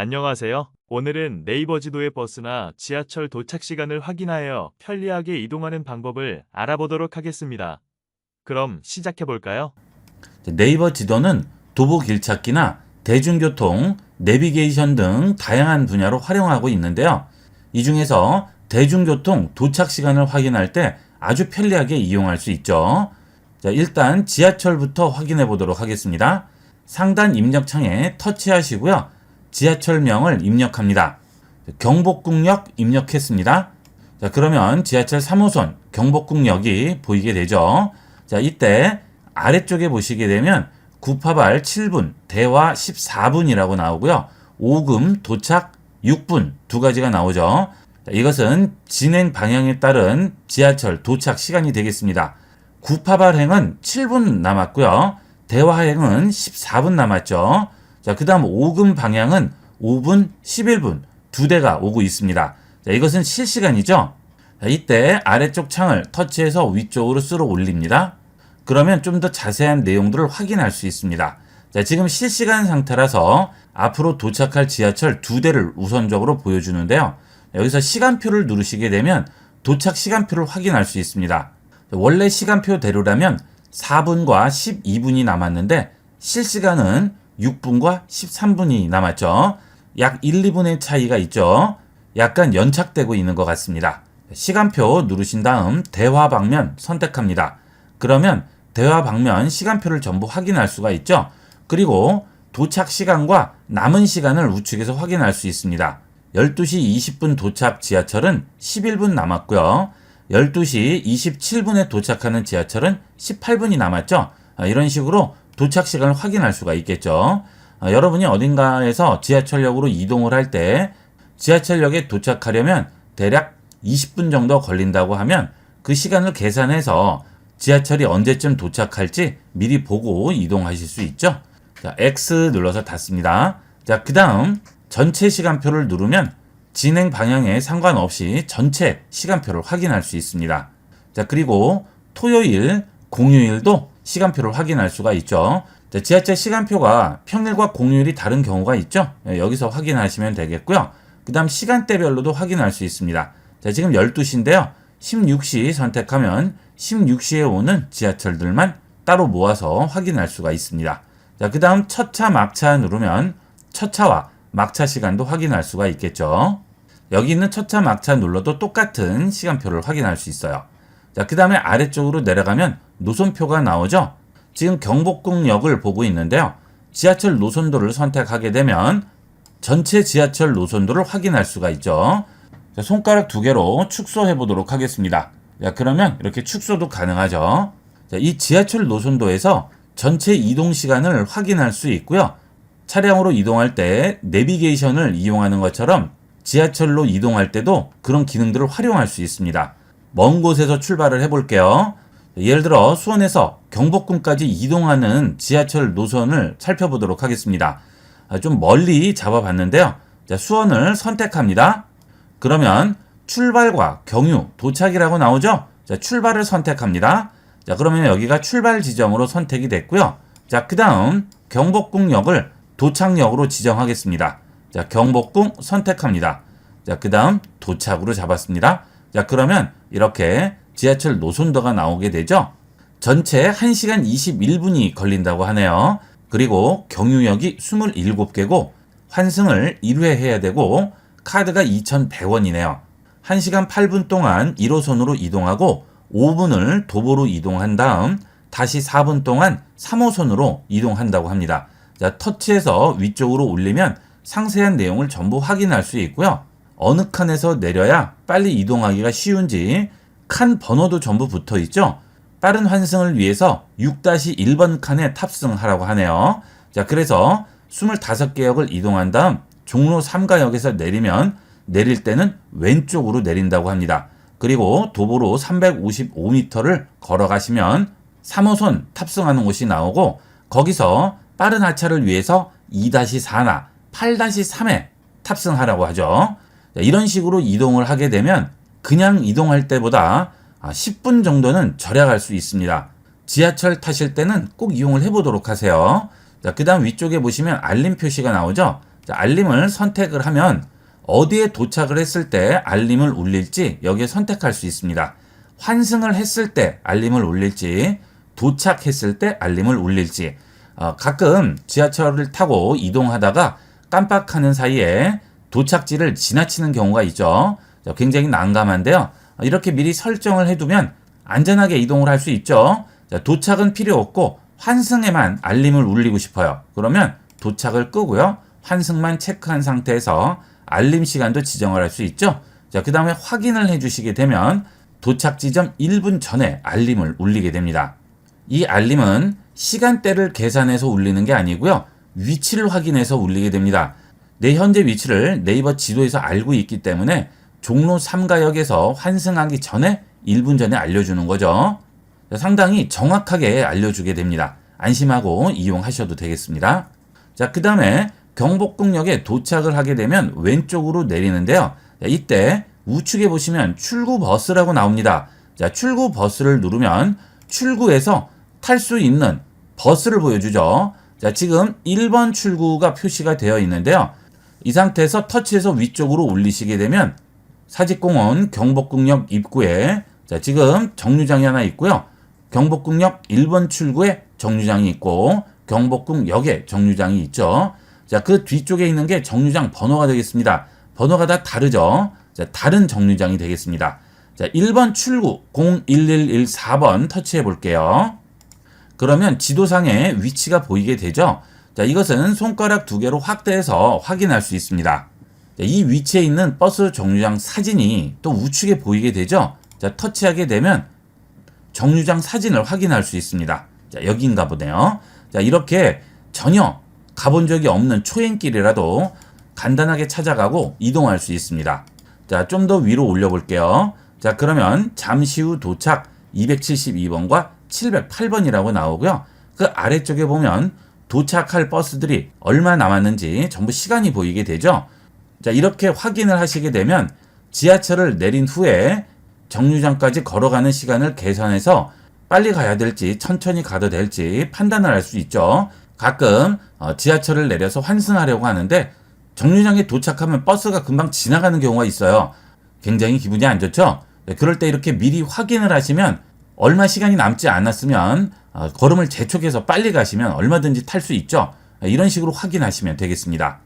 안녕하세요. 오늘은 네이버 지도의 버스나 지하철 도착 시간을 확인하여 편리하게 이동하는 방법을 알아보도록 하겠습니다. 그럼 시작해 볼까요? 네이버 지도는 도보 길찾기나 대중교통, 내비게이션 등 다양한 분야로 활용하고 있는데요. 이 중에서 대중교통 도착 시간을 확인할 때 아주 편리하게 이용할 수 있죠. 자, 일단 지하철부터 확인해 보도록 하겠습니다. 상단 입력창에 터치하시고요. 지하철명을 입력합니다. 경복궁역 입력했습니다. 자, 그러면 지하철 3호선 경복궁역이 보이게 되죠. 자, 이때 아래쪽에 보시게 되면 구파발 7분, 대화 14분이라고 나오고요. 오금, 도착 6분 두 가지가 나오죠. 자, 이것은 진행 방향에 따른 지하철 도착 시간이 되겠습니다. 구파발행은 7분 남았고요. 대화행은 14분 남았죠. 자, 그 다음 오금 방향은 5분, 11분 두 대가 오고 있습니다. 자, 이것은 실시간이죠. 자, 이때 아래쪽 창을 터치해서 위쪽으로 쓸어 올립니다. 그러면 좀 더 자세한 내용들을 확인할 수 있습니다. 자, 지금 실시간 상태라서 앞으로 도착할 지하철 두 대를 우선적으로 보여주는데요. 여기서 시간표를 누르시게 되면 도착 시간표를 확인할 수 있습니다. 원래 시간표대로라면 4분과 12분이 남았는데 실시간은 6분과 13분이 남았죠. 약 1, 2분의 차이가 있죠. 약간 연착되고 있는 것 같습니다. 시간표 누르신 다음 대화 방면 선택합니다. 그러면 대화 방면 시간표를 전부 확인할 수가 있죠. 그리고 도착 시간과 남은 시간을 우측에서 확인할 수 있습니다. 12시 20분 도착 지하철은 11분 남았고요. 12시 27분에 도착하는 지하철은 18분이 남았죠. 이런 식으로 도착 시간을 확인할 수가 있겠죠. 여러분이 어딘가에서 지하철역으로 이동을 할 때 지하철역에 도착하려면 대략 20분 정도 걸린다고 하면 그 시간을 계산해서 지하철이 언제쯤 도착할지 미리 보고 이동하실 수 있죠. 자, X 눌러서 닫습니다. 자, 그 다음 전체 시간표를 누르면 진행 방향에 상관없이 전체 시간표를 확인할 수 있습니다. 자, 그리고 토요일, 공휴일도 시간표를 확인할 수가 있죠. 자, 지하철 시간표가 평일과 공휴일이 다른 경우가 있죠. 여기서 확인하시면 되겠고요. 그 다음 시간대별로도 확인할 수 있습니다. 자, 지금 12시인데요. 16시 선택하면 16시에 오는 지하철들만 따로 모아서 확인할 수가 있습니다. 자, 그 다음 첫차, 막차 누르면 첫차와 막차 시간도 확인할 수가 있겠죠. 여기 있는 첫차, 막차 눌러도 똑같은 시간표를 확인할 수 있어요. 자, 그 다음에 아래쪽으로 내려가면 노선표가 나오죠. 지금 경복궁역을 보고 있는데요. 지하철 노선도를 선택하게 되면 전체 지하철 노선도를 확인할 수가 있죠. 자, 손가락 두 개로 축소해 보도록 하겠습니다. 자, 그러면 이렇게 축소도 가능하죠. 자, 이 지하철 노선도에서 전체 이동 시간을 확인할 수 있고요. 차량으로 이동할 때 내비게이션을 이용하는 것처럼 지하철로 이동할 때도 그런 기능들을 활용할 수 있습니다. 먼 곳에서 출발을 해볼게요. 예를 들어 수원에서 경복궁까지 이동하는 지하철 노선을 살펴보도록 하겠습니다. 좀 멀리 잡아봤는데요. 자, 수원을 선택합니다. 그러면 출발과 경유, 도착이라고 나오죠? 자, 출발을 선택합니다. 자, 그러면 여기가 출발 지점으로 선택이 됐고요. 자, 그 다음 경복궁역을 도착역으로 지정하겠습니다. 자, 경복궁 선택합니다. 자, 그 다음 도착으로 잡았습니다. 자, 그러면 이렇게 지하철 노선도가 나오게 되죠. 전체 1시간 21분이 걸린다고 하네요. 그리고 경유역이 27개고 환승을 1회 해야 되고 카드가 2,100원이네요. 1시간 8분 동안 1호선으로 이동하고 5분을 도보로 이동한 다음 다시 4분 동안 3호선으로 이동한다고 합니다. 자, 터치해서 위쪽으로 올리면 상세한 내용을 전부 확인할 수 있고요. 어느 칸에서 내려야 빨리 이동하기가 쉬운지 칸 번호도 전부 붙어 있죠. 빠른 환승을 위해서 6-1번 칸에 탑승하라고 하네요. 자, 그래서 25개 역을 이동한 다음 종로 3가역에서 내리면 내릴 때는 왼쪽으로 내린다고 합니다. 그리고 도보로 355m를 걸어가시면 3호선 탑승하는 곳이 나오고 거기서 빠른 하차를 위해서 2-4나 8-3에 탑승하라고 하죠. 자, 이런 식으로 이동을 하게 되면 그냥 이동할 때보다 10분 정도는 절약할 수 있습니다. 지하철 타실 때는 꼭 이용을 해보도록 하세요. 자, 그 다음 위쪽에 보시면 알림 표시가 나오죠. 자, 알림을 선택을 하면 어디에 도착을 했을 때 알림을 울릴지 여기에 선택할 수 있습니다. 환승을 했을 때 알림을 울릴지, 도착했을 때 알림을 울릴지. 가끔 지하철을 타고 이동하다가 깜빡하는 사이에 도착지를 지나치는 경우가 있죠. 굉장히 난감한데요. 이렇게 미리 설정을 해두면 안전하게 이동을 할 수 있죠. 도착은 필요 없고 환승에만 알림을 울리고 싶어요. 그러면 도착을 끄고요. 환승만 체크한 상태에서 알림 시간도 지정을 할 수 있죠. 자, 그 다음에 확인을 해주시게 되면 도착 지점 1분 전에 알림을 울리게 됩니다. 이 알림은 시간대를 계산해서 울리는 게 아니고요. 위치를 확인해서 울리게 됩니다. 내 현재 위치를 네이버 지도에서 알고 있기 때문에 종로 3가역에서 환승하기 전에 1분 전에 알려주는 거죠. 상당히 정확하게 알려주게 됩니다. 안심하고 이용하셔도 되겠습니다. 자, 그 다음에 경복궁역에 도착을 하게 되면 왼쪽으로 내리는데요. 자, 이때 우측에 보시면 출구 버스라고 나옵니다. 자, 출구 버스를 누르면 출구에서 탈 수 있는 버스를 보여주죠. 자, 지금 1번 출구가 표시가 되어 있는데요. 이 상태에서 터치해서 위쪽으로 올리시게 되면 사직공원 경복궁역 입구에 자, 지금 정류장이 하나 있고요. 경복궁역 1번 출구에 정류장이 있고 경복궁역에 정류장이 있죠. 자, 그 뒤쪽에 있는 게 정류장 번호가 되겠습니다. 번호가 다 다르죠. 자, 다른 정류장이 되겠습니다. 자, 1번 출구 01114번 터치해 볼게요. 그러면 지도상에 위치가 보이게 되죠. 자, 이것은 손가락 2개로 확대해서 확인할 수 있습니다. 자, 이 위치에 있는 버스 정류장 사진이 또 우측에 보이게 되죠. 자, 터치하게 되면 정류장 사진을 확인할 수 있습니다. 자, 여기인가 보네요. 자, 이렇게 전혀 가본 적이 없는 초행길이라도 간단하게 찾아가고 이동할 수 있습니다. 자, 좀 더 위로 올려볼게요. 자, 그러면 잠시 후 도착 272번과 708번이라고 나오고요. 그 아래쪽에 보면 도착할 버스들이 얼마 남았는지 전부 시간이 보이게 되죠. 자, 이렇게 확인을 하시게 되면 지하철을 내린 후에 정류장까지 걸어가는 시간을 계산해서 빨리 가야 될지 천천히 가도 될지 판단을 할 수 있죠. 가끔 지하철을 내려서 환승하려고 하는데 정류장에 도착하면 버스가 금방 지나가는 경우가 있어요. 굉장히 기분이 안 좋죠? 네, 그럴 때 이렇게 미리 확인을 하시면 얼마 시간이 남지 않았으면 걸음을 재촉해서 빨리 가시면 얼마든지 탈 수 있죠. 이런 식으로 확인하시면 되겠습니다.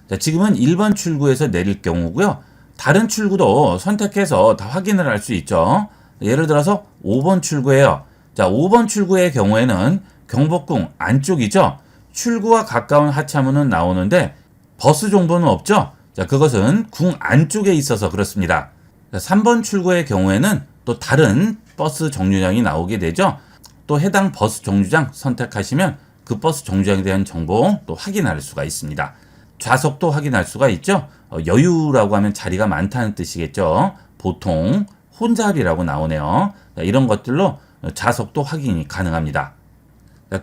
자, 지금은 1번 출구에서 내릴 경우고요. 다른 출구도 선택해서 다 확인을 할 수 있죠. 예를 들어서 5번 출구예요. 자, 5번 출구의 경우에는 경복궁 안쪽이죠. 출구와 가까운 하차문은 나오는데 버스 정보는 없죠. 자, 그것은 궁 안쪽에 있어서 그렇습니다. 자, 3번 출구의 경우에는 또 다른 버스 정류장이 나오게 되죠. 또 해당 버스 정류장 선택하시면 그 버스 정류장에 대한 정보 또 확인할 수가 있습니다. 좌석도 확인할 수가 있죠. 여유라고 하면 자리가 많다는 뜻이겠죠. 보통 혼잡이라고 나오네요. 자, 이런 것들로 좌석도 확인이 가능합니다.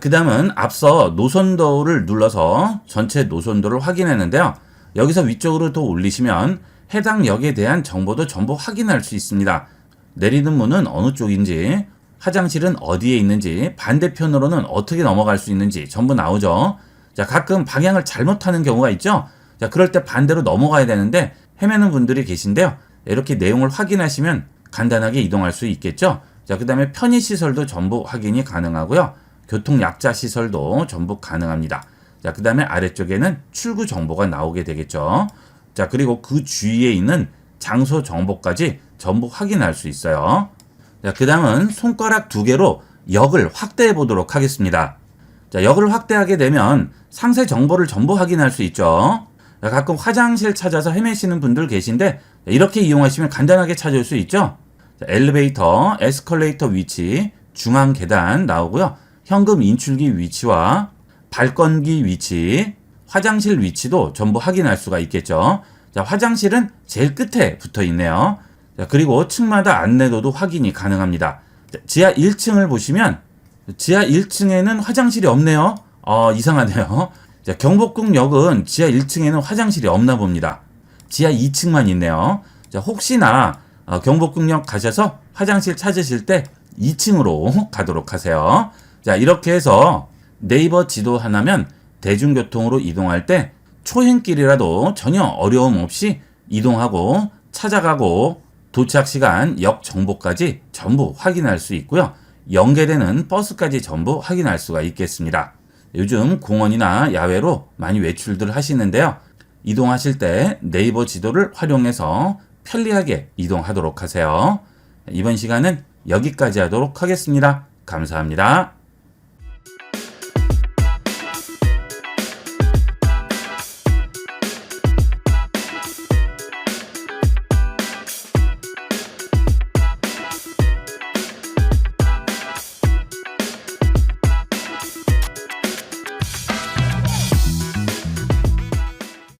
그 다음은 앞서 노선도를 눌러서 전체 노선도를 확인했는데요. 여기서 위쪽으로 또 올리시면 해당 역에 대한 정보도 전부 확인할 수 있습니다. 내리는 문은 어느 쪽인지, 화장실은 어디에 있는지, 반대편으로는 어떻게 넘어갈 수 있는지 전부 나오죠. 자, 가끔 방향을 잘못하는 경우가 있죠. 자, 그럴 때 반대로 넘어가야 되는데 헤매는 분들이 계신데요. 이렇게 내용을 확인하시면 간단하게 이동할 수 있겠죠. 자, 그 다음에 편의시설도 전부 확인이 가능하고요. 교통약자 시설도 전부 가능합니다. 자, 그 다음에 아래쪽에는 출구 정보가 나오게 되겠죠. 자, 그리고 그 주위에 있는 장소 정보까지 전부 확인할 수 있어요. 자, 그 다음은 손가락 2개로 역을 확대해 보도록 하겠습니다. 자, 역을 확대하게 되면 상세 정보를 전부 확인할 수 있죠. 자, 가끔 화장실 찾아서 헤매시는 분들 계신데 이렇게 이용하시면 간단하게 찾을 수 있죠. 자, 엘리베이터, 에스컬레이터 위치, 중앙 계단 나오고요. 현금 인출기 위치와 발권기 위치, 화장실 위치도 전부 확인할 수가 있겠죠. 자, 화장실은 제일 끝에 붙어 있네요. 자, 그리고 층마다 안내도도 확인이 가능합니다. 자, 지하 1층을 보시면 지하 1층에는 화장실이 없네요. 이상하네요. 자, 경복궁역은 지하 1층에는 화장실이 없나 봅니다. 지하 2층만 있네요. 자, 혹시나 경복궁역 가셔서 화장실 찾으실 때 2층으로 가도록 하세요. 자, 이렇게 해서 네이버 지도 하나면 대중교통으로 이동할 때 초행길이라도 전혀 어려움 없이 이동하고 찾아가고 도착 시간, 역 정보까지 전부 확인할 수 있고요. 연계되는 버스까지 전부 확인할 수가 있겠습니다. 요즘 공원이나 야외로 많이 외출들 하시는데요. 이동하실 때 네이버 지도를 활용해서 편리하게 이동하도록 하세요. 이번 시간은 여기까지 하도록 하겠습니다. 감사합니다.